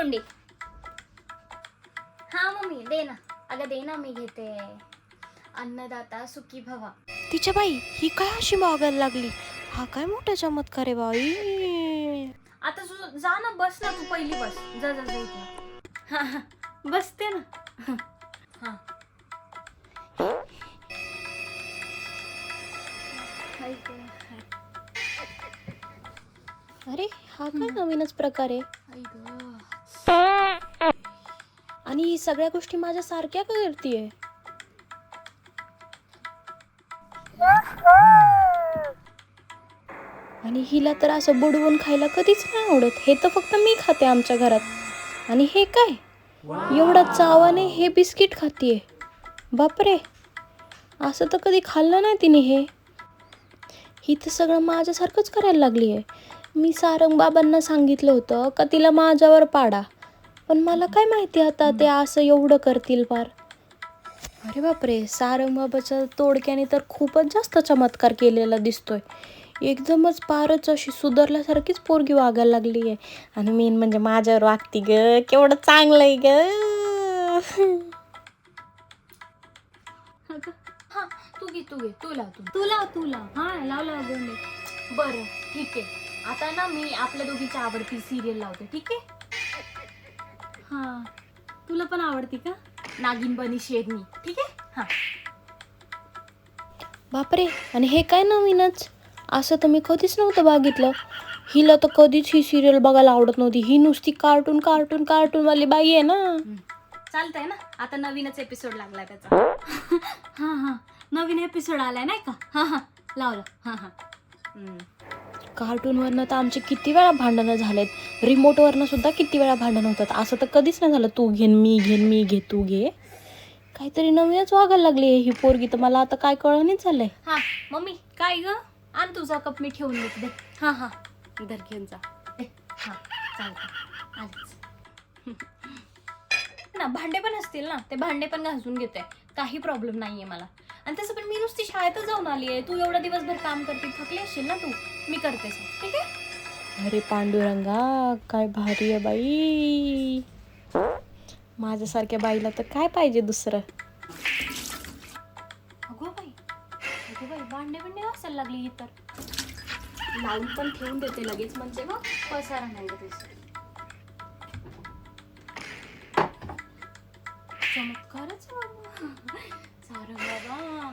गोंडी. हा मम्मी दे ना. अगं दे ना, मी घेते. अन्नदाता सुखी भवा. तिच्या बाई ही काय अशी मागायला लागली? हा काय मोठा चमत्कार आहे बाई. आता जा ना, बस ना, तू पहिली बस. जा जा जा इथं. हा बसते ना. हा अरे हा काय नवीनच प्रकार आहे. आणि ही सगळ्या गोष्टी माझ्या सारख्या का करतीये? आणि हिला तर असं बुडवून खायला कधीच नाही आवडत. हे तर फक्त मी खाते आमच्या घरात. आणि हे काय एवढा चावाने हे बिस्किट खातीये? बापरे, असं तर कधी खाल्लं नाही तिने. ही तर सगळं माझ्यासारखंच करायला लागली आहे. मी सारंग बाबांना सांगितलं होतं का तिला माझ्यावर पाडा, पण मला काय माहिती आता ते असं एवढं करतील पार. अरे बापरे, सारंग बाबाच्या तोडक्याने तर खूपच जास्त चमत्कार केलेला दिसतोय. एकदमच पारच अशी सुधारल्यासारखीच पोरगी वागायला लागली आहे. आणि मेन म्हणजे माझ्यावर वागती ग. केवढं चांगलं आहे ग. हा तू घे तुला. हा लाव गोंडी. बरं ठीक आहे. आता ना मी आपल्या दोघीची आवडती सिरियल लावते, ठीक आहे? हा तुला पण आवडती का? नागिन बनी शेरनी, ठीक आहे? हा. बापरे, आणि हे काय नवीनच? असं तर मी कधीच नव्हतं बघितलं. हिला तर कधीच ही सिरियल बघायला आवडत नव्हती. ही नुसती कार्टून वाली बाई आहे ना. चालतंय ना, आता नवीनच एपिसोड लागलाय त्याचा. हा नवीन एपिसोड आलाय नाही का? हा लावलं. हा कार्टूनवरनं तर आमचे किती वेळा भांडणं झालेत. रिमोटवरनं सुद्धा किती वेळा भांडणं होतात. असं तर कधीच नाही झालं तू घेन मी घे तू घे. काहीतरी नवीनच वागायला लागली आहे ही पोरगी. तर मला आता काय कळणच झालंय. हा मम्मी काय ग, आण तुझा कप, मी ठेवून देते. दे. हा इधर घेऊन जा. हा चालतं आलीच ना. भांडे पण असतील ना, ते भांडे पण घासून घेते. काही प्रॉब्लेम नाहीये मला. आणि तसं पण मी नुसती शाळेतच जाऊन आली आहे. तू एवढा दिवसभर काम करते, थकली असशील ना तू. मी करतेस, ठीक आहे? अरे पांडुरंगा, काय भारी आहे बाई. माझ्यासारख्या बाईला तर काय पाहिजे दुसरं. अगो बाई भांडे घासायला लागली ही तर. लावून पण ठेवून देते लगेच, म्हणजे मग पसारा नाही दिसत. चमत्कारच सारंग बाबा,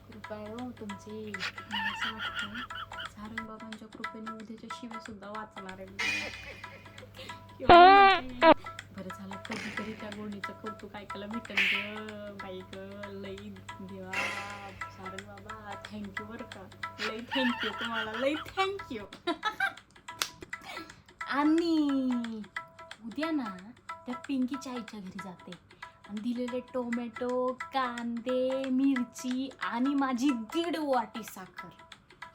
कृपा आहे हो तुमची. मला असं वाटतं सारंग बाबांच्या कृपेने उद्याच्या शिव्या सुद्धा वाचणार आहे. बरं झालं, कधीतरी त्या गोडीचं कौतुक ऐकायला भेटेल ग बाई ग. लई देवा सारंग बाबा, थँक्यू बरं का. लई थँक्यू तुम्हाला, लई थँक्यू. आणि उद्या ना त्या पिंकीच्या आईच्या घरी जाते आणि दिलेले टोमॅटो, कांदे, मिरची आणि माझी 1.5 वाटी साखर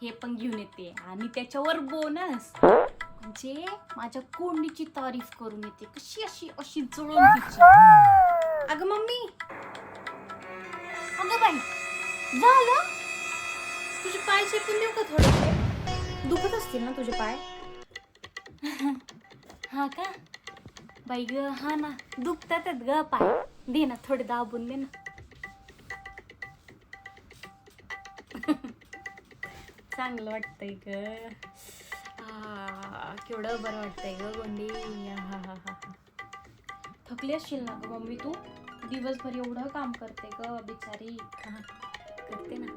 हे पण घेऊन येते. आणि त्याच्यावर बोनस म्हणजे माझ्या कोंडीची तारीफ करून येते. कशी अशी जळून तिची. अगं मम्मी, अगं बाई, झालं? तुझे पाय चेपून देऊ का थोडेसे? दुखत असतील ना तुझे पाय? हा का बाई ग, हा ना दुखतात ग पाय. दे ना, थोडे दाबून दे ना. चांगलं वाटतंय ग. केवढं बरं वाटतंय ग गोंडी. हा थकली असशील ना ग मम्मी तू. दिवसभर एवढं काम करते ग बिचारी. करते ना.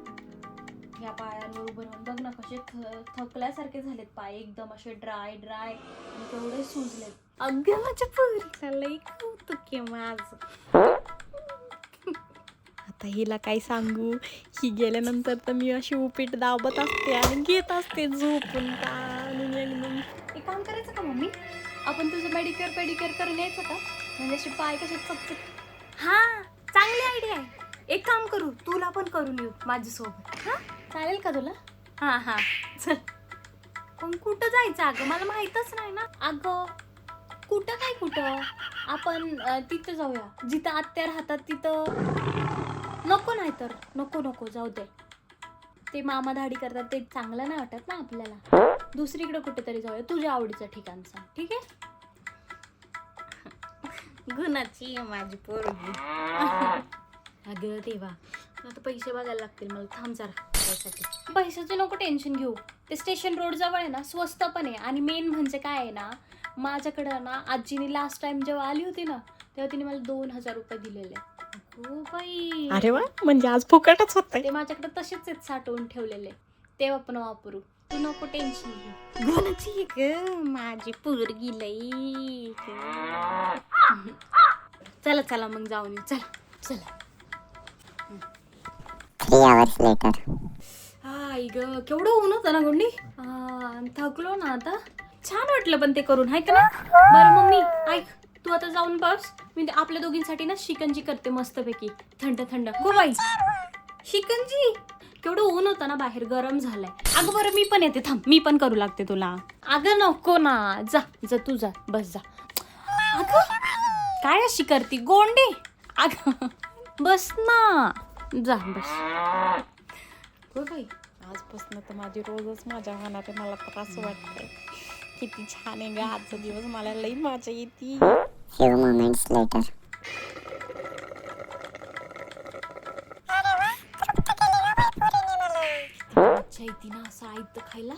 या पायांवर उभं राहून बघ ना, कसे थकल्यासारखे झालेत पाय. एकदम असे ड्राय आणि केवढे सुजलेत. अगं माझ्या पोरीला लई कौतुक आहे माझं. आता हिला काय सांगू. ही गेल्यानंतर तर मी अशी उपीट दाबत असते आणि घेत असते झोपून. एकदम एक काम करायचं का मम्मी, आपण तुझं पेडिक्युअर करून यायचं का? म्हणजे असे पाय कसे चकचक. हा चांगली आयडिया आहे. एक काम करू, तुला पण करून येऊ माझ्यासोबत. हा चालेल का तुला? हा चल. पण कुठं जायचं अगं, मला माहीतच नाही ना. अगं कुठं आपण तिथं जाऊया जिथं आत्या राहतात तिथं. नको जाऊ दे. ते मामा धाडी करतात ते चांगलं नाही वाटत ना आपल्याला. दुसरीकडे कुठेतरी जाऊया, तुझ्या आवडीचं ठिकाण सांग, ठीक आहे? गुणाची आहे माझी पोरगी. अगं देवा, आता पैसे बघायला लागतील मला. थांब जरा त्यासाठी. पैशाचं नको टेन्शन घेऊ. ते स्टेशन रोड जवळ आहे ना, स्वस्त पण आहे. आणि मेन म्हणजे काय आहे ना, माझ्याकडं ना आजीने लास्ट टाइम जेव्हा आली होती ना, तेव्हा तिने मला 2000 रुपये दिलेले. हो बाई, अरे वा, म्हणजे आज फुकटच होत. ते माझ्याकडे तसेच आहेत साठवून ठेवलेले, तेव्हा पण वापरू. तू नको टेन्शन घेऊ. गुणाची ग माझी पोरगी लई. चला चला मग जाऊन येऊ. चला चला. 3 hours later. आई ग, केवढं ऊन होतं ना गुंडी. थकलो ना आता. छान वाटलं पण ते करून, हाय का ना. बरं मम्मी ऐक, तू आता जाऊन बस. मी आपल्या दोघींसाठी ना शिकंजी करते मस्तपैकी, थंड थंड. गो बाई, शिकंजी. केवढं ऊन होतं ना बाहेर, गरम झालंय. अगं बरं मी पण येते, थांब मी पण करू लागते तुला. अगं नको ना, जा जा तू जा, बस जा. अगं काय अशी करती गोंडी. अगं बस ना, जा बस. हो बाई, आजपासून तर माझी रोजच मजा होणार आहे. मला तर असं वाटतंय किती छान आहे ग आजचा दिवस. मला लई मजा येते. Few moments later. अच्छा येते ना असं आयत खायला.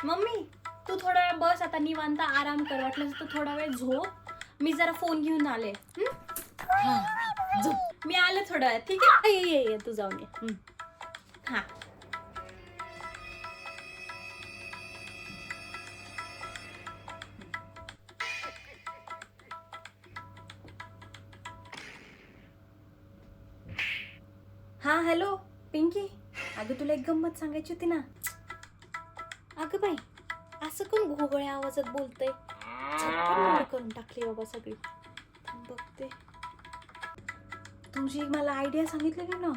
मम्मी तू थोडा वेळ बस आता, निवांत आराम कर. वाटलं तर थोडा वेळ झोप. मी जरा फोन घेऊन आले. हा झोप, मी आले थोडा वेळ. ठीक आहे, ये तू जाऊन ये. हा हा हॅलो पिंकी. अगं तुला एक गंमत सांगायची होती ना. अगं बाई, असं कोण घोगळ्या आवाजात बोलतंय. झटपट मोड करून टाकली बाबा सगळी. थांब बघते. तुझी मला आयडिया सांगितली का ना,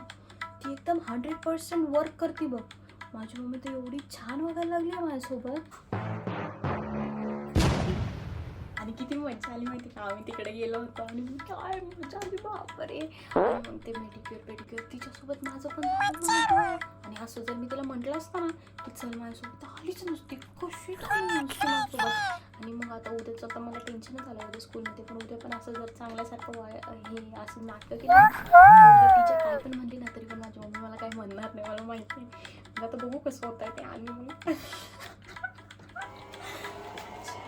ती एकदम 100% वर्क करते बघ. माझी मम्मी तर एवढी छान वागायला लागली आहे माझ्यासोबत. आणि किती मजा आली माहिती का, आम्ही तिकडे गेलो होतो आणि काय मजा आली बापरे. आणि मग ते मेडिक्युअर तिच्यासोबत माझं पण झालं होतं. आणि असं जर मी तिला म्हटलं असतं ना की चल माझ्यासोबत, आलीच नसती. कशी झाली नसती माझ्यासोबत. आणि मग आता उद्याचं तर मला टेन्शनच आलं उद्या स्कूलमध्ये. पण उद्या पण असं जर चांगल्यासारखं हे असं नाटकं केलं, टीचर काय पण म्हणली ना तरी पण माझी मम्मी मला काही म्हणणार नाही, मला माहिती नाही. मग आता बघू कसं होत आहे ते. आणि मग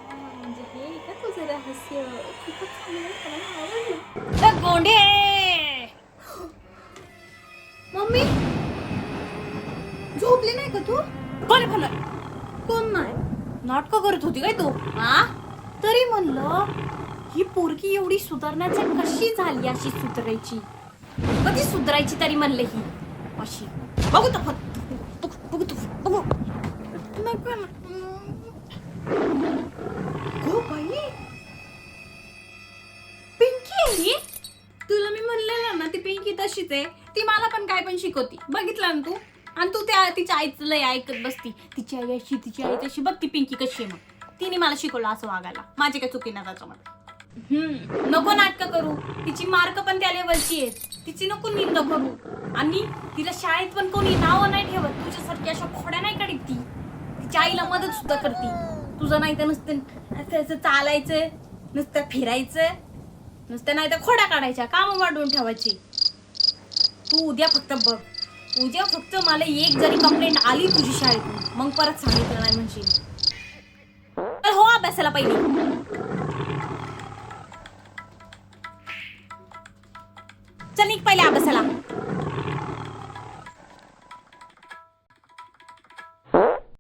म्हणजे हे का तुझं रहस्य खूपच चांगलं आवडलं गोंडे. मम्मी झोपली नाही का तू. कोण भला कोण नाही, नाटकं करत होती काय तू. हा तरी म्हणलं ही पोरकी एवढी सुधारण्याची कशी झाली, अशी सुधारायची कधी सुधारायची तरी म्हणलं ही अशी. बघू तर बघू तू बघू नको ना. हो बाई, पिंकी आहे. तुला मी म्हणलेलं ना ती पिंकी तशीच आहे. ती मला पण काय पण शिकवती, बघितलं ना तू. आणि तू त्या तिच्या आईचं लय ऐकत बसती. तिची आई अशी, तिची आई तशी. बघ ती पिंकी कशी आहे. मग तिने मला शिकवलं असं वागायला. माझी काय चुकी ना त्याच्यामध्ये. नको नाटकं करू. तिची मार्क पण त्या लेवलची आहेत. तिची नको निंदा करू. आणि तिला शाळेत पण कोणी नावं नाही ठेवत. तुझ्यासारखी अशा खोड्या नाही काढत ती. तिच्या आईला मदत सुद्धा करते. तुझं नाही तर नुसतं चालायचं, नुसतं फिरायचं, नुसतं नाही तर खोड्या काढायच्या, कामं वाढवून ठेवायची. तू उद्या फक्त बघ, उद्या फक्त मला एक जरी कंप्लेंट आली तुझी शाळेतून, मग परत सांगितलं नाही म्हणशील. तर हो अभ्यासाला पहिली. चल निघ पहिले अभ्यासाला.